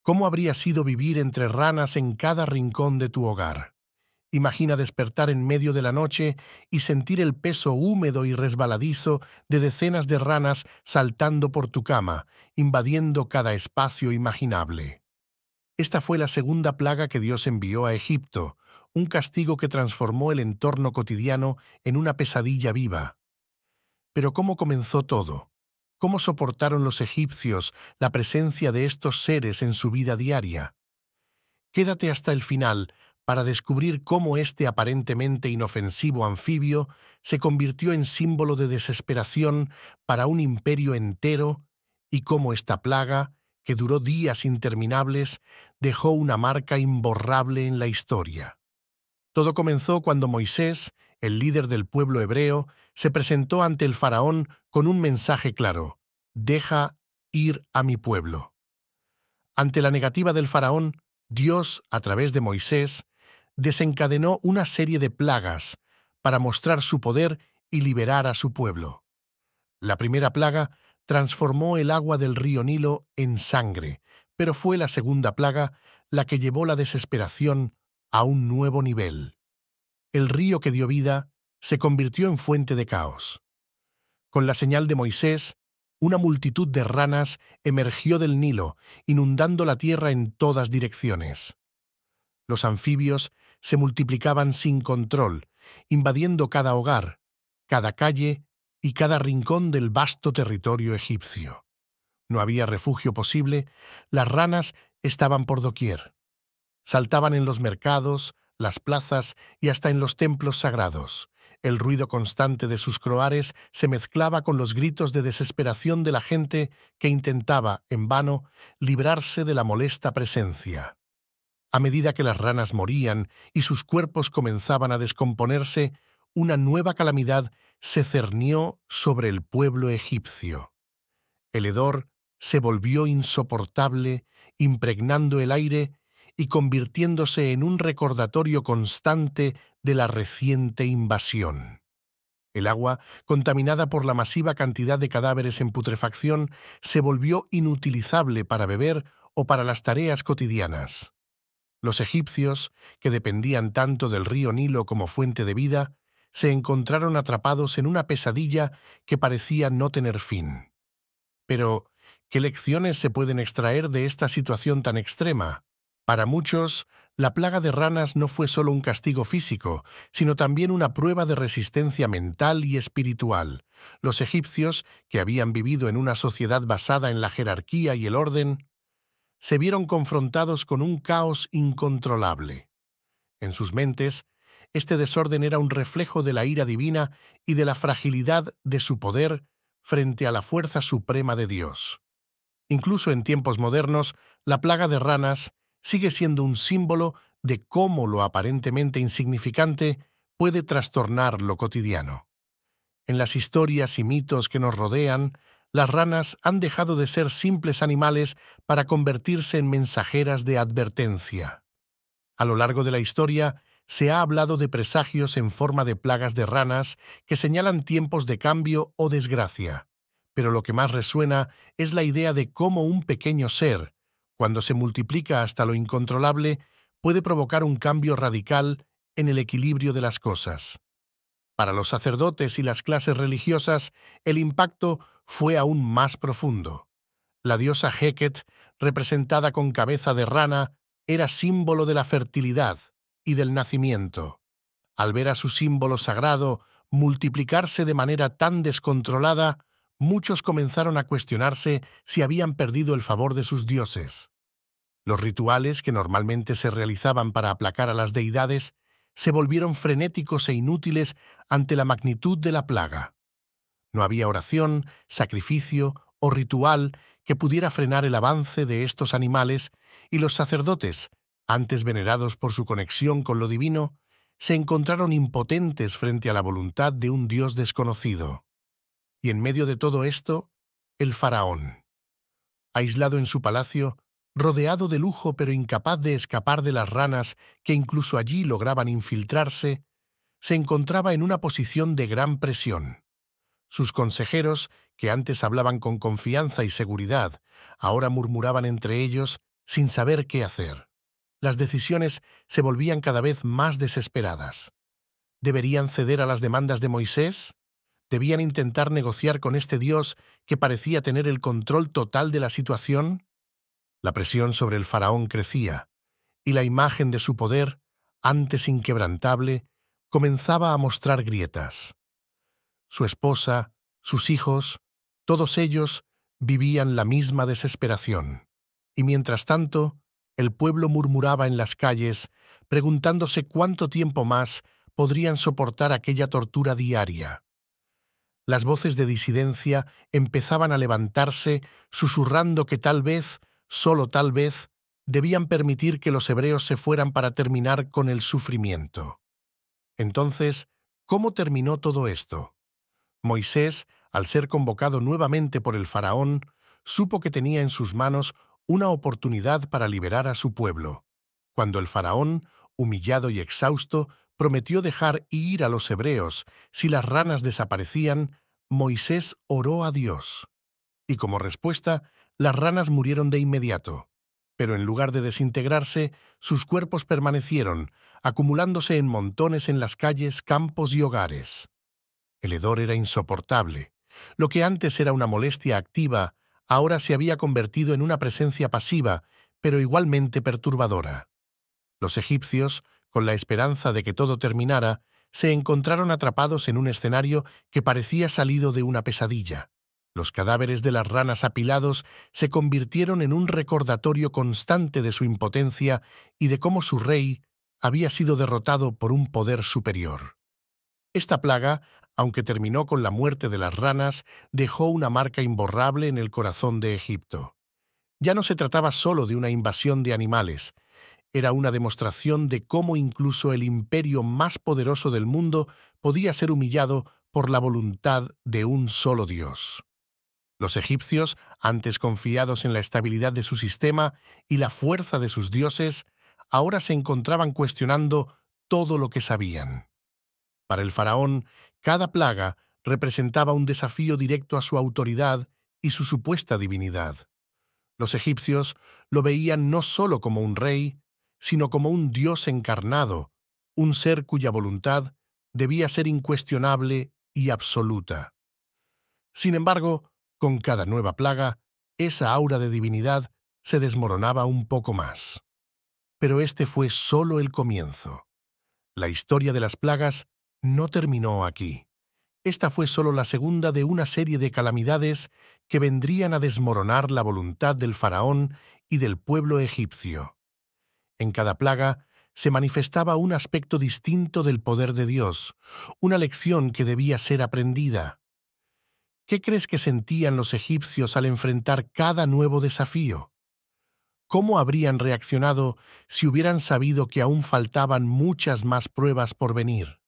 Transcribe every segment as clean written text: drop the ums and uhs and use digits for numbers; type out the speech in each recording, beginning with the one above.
¿Cómo habría sido vivir entre ranas en cada rincón de tu hogar? Imagina despertar en medio de la noche y sentir el peso húmedo y resbaladizo de decenas de ranas saltando por tu cama, invadiendo cada espacio imaginable. Esta fue la segunda plaga que Dios envió a Egipto, un castigo que transformó el entorno cotidiano en una pesadilla viva. Pero ¿cómo comenzó todo? ¿Cómo soportaron los egipcios la presencia de estos seres en su vida diaria? Quédate hasta el final para descubrir cómo este aparentemente inofensivo anfibio se convirtió en símbolo de desesperación para un imperio entero y cómo esta plaga, que duró días interminables, dejó una marca imborrable en la historia. Todo comenzó cuando Moisés, el líder del pueblo hebreo, se presentó ante el faraón con un mensaje claro: «Deja ir a mi pueblo». Ante la negativa del faraón, Dios, a través de Moisés, desencadenó una serie de plagas para mostrar su poder y liberar a su pueblo. La primera plaga transformó el agua del río Nilo en sangre, pero fue la segunda plaga la que llevó la desesperación a un nuevo nivel. El río que dio vida se convirtió en fuente de caos. Con la señal de Moisés, una multitud de ranas emergió del Nilo, inundando la tierra en todas direcciones. Los anfibios se multiplicaban sin control, invadiendo cada hogar, cada calle y cada rincón del vasto territorio egipcio. No había refugio posible, las ranas estaban por doquier. Saltaban en los mercados, las plazas y hasta en los templos sagrados. El ruido constante de sus croares se mezclaba con los gritos de desesperación de la gente que intentaba, en vano, librarse de la molesta presencia. A medida que las ranas morían y sus cuerpos comenzaban a descomponerse, una nueva calamidad se cernió sobre el pueblo egipcio. El hedor se volvió insoportable, impregnando el aire y convirtiéndose en un recordatorio constante de la reciente invasión. El agua, contaminada por la masiva cantidad de cadáveres en putrefacción, se volvió inutilizable para beber o para las tareas cotidianas. Los egipcios, que dependían tanto del río Nilo como fuente de vida, se encontraron atrapados en una pesadilla que parecía no tener fin. Pero, ¿qué lecciones se pueden extraer de esta situación tan extrema? Para muchos, la plaga de ranas no fue solo un castigo físico, sino también una prueba de resistencia mental y espiritual. Los egipcios, que habían vivido en una sociedad basada en la jerarquía y el orden, se vieron confrontados con un caos incontrolable. En sus mentes, este desorden era un reflejo de la ira divina y de la fragilidad de su poder frente a la fuerza suprema de Dios. Incluso en tiempos modernos, la plaga de ranas sigue siendo un símbolo de cómo lo aparentemente insignificante puede trastornar lo cotidiano. En las historias y mitos que nos rodean, las ranas han dejado de ser simples animales para convertirse en mensajeras de advertencia. A lo largo de la historia, se ha hablado de presagios en forma de plagas de ranas que señalan tiempos de cambio o desgracia. Pero lo que más resuena es la idea de cómo un pequeño ser, cuando se multiplica hasta lo incontrolable, puede provocar un cambio radical en el equilibrio de las cosas. Para los sacerdotes y las clases religiosas, el impacto fue aún más profundo. La diosa Heket, representada con cabeza de rana, era símbolo de la fertilidad y del nacimiento. Al ver a su símbolo sagrado multiplicarse de manera tan descontrolada, muchos comenzaron a cuestionarse si habían perdido el favor de sus dioses. Los rituales que normalmente se realizaban para aplacar a las deidades se volvieron frenéticos e inútiles ante la magnitud de la plaga. No había oración, sacrificio o ritual que pudiera frenar el avance de estos animales, y los sacerdotes, antes venerados por su conexión con lo divino, se encontraron impotentes frente a la voluntad de un Dios desconocido. Y en medio de todo esto, el faraón. Aislado en su palacio, rodeado de lujo pero incapaz de escapar de las ranas que incluso allí lograban infiltrarse, se encontraba en una posición de gran presión. Sus consejeros, que antes hablaban con confianza y seguridad, ahora murmuraban entre ellos, sin saber qué hacer. Las decisiones se volvían cada vez más desesperadas. ¿Deberían ceder a las demandas de Moisés? ¿Debían intentar negociar con este Dios que parecía tener el control total de la situación? La presión sobre el faraón crecía, y la imagen de su poder, antes inquebrantable, comenzaba a mostrar grietas. Su esposa, sus hijos, todos ellos vivían la misma desesperación. Y mientras tanto, el pueblo murmuraba en las calles, preguntándose cuánto tiempo más podrían soportar aquella tortura diaria. Las voces de disidencia empezaban a levantarse, susurrando que tal vez, solo tal vez, debían permitir que los hebreos se fueran para terminar con el sufrimiento. Entonces, ¿cómo terminó todo esto? Moisés, al ser convocado nuevamente por el faraón, supo que tenía en sus manos una oportunidad para liberar a su pueblo. Cuando el faraón, humillado y exhausto, prometió dejar ir a los hebreos si las ranas desaparecían, Moisés oró a Dios. Y como respuesta, las ranas murieron de inmediato. Pero en lugar de desintegrarse, sus cuerpos permanecieron, acumulándose en montones en las calles, campos y hogares. El hedor era insoportable. Lo que antes era una molestia activa, ahora se había convertido en una presencia pasiva, pero igualmente perturbadora. Los egipcios, con la esperanza de que todo terminara, se encontraron atrapados en un escenario que parecía salido de una pesadilla. Los cadáveres de las ranas apilados se convirtieron en un recordatorio constante de su impotencia y de cómo su rey había sido derrotado por un poder superior. Esta plaga, aunque terminó con la muerte de las ranas, dejó una marca imborrable en el corazón de Egipto. Ya no se trataba solo de una invasión de animales, era una demostración de cómo incluso el imperio más poderoso del mundo podía ser humillado por la voluntad de un solo Dios. Los egipcios, antes confiados en la estabilidad de su sistema y la fuerza de sus dioses, ahora se encontraban cuestionando todo lo que sabían. Para el faraón, cada plaga representaba un desafío directo a su autoridad y su supuesta divinidad. Los egipcios lo veían no solo como un rey, sino como un dios encarnado, un ser cuya voluntad debía ser incuestionable y absoluta. Sin embargo, con cada nueva plaga, esa aura de divinidad se desmoronaba un poco más. Pero este fue solo el comienzo. La historia de las plagas no terminó aquí. Esta fue solo la segunda de una serie de calamidades que vendrían a desmoronar la voluntad del faraón y del pueblo egipcio. En cada plaga se manifestaba un aspecto distinto del poder de Dios, una lección que debía ser aprendida. ¿Qué crees que sentían los egipcios al enfrentar cada nuevo desafío? ¿Cómo habrían reaccionado si hubieran sabido que aún faltaban muchas más pruebas por venir?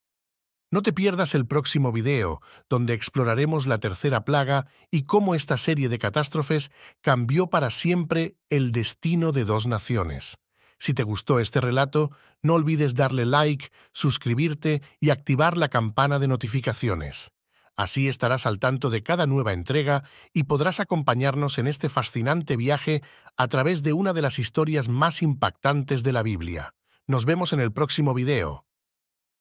No te pierdas el próximo video, donde exploraremos la tercera plaga y cómo esta serie de catástrofes cambió para siempre el destino de dos naciones. Si te gustó este relato, no olvides darle like, suscribirte y activar la campana de notificaciones. Así estarás al tanto de cada nueva entrega y podrás acompañarnos en este fascinante viaje a través de una de las historias más impactantes de la Biblia. Nos vemos en el próximo video.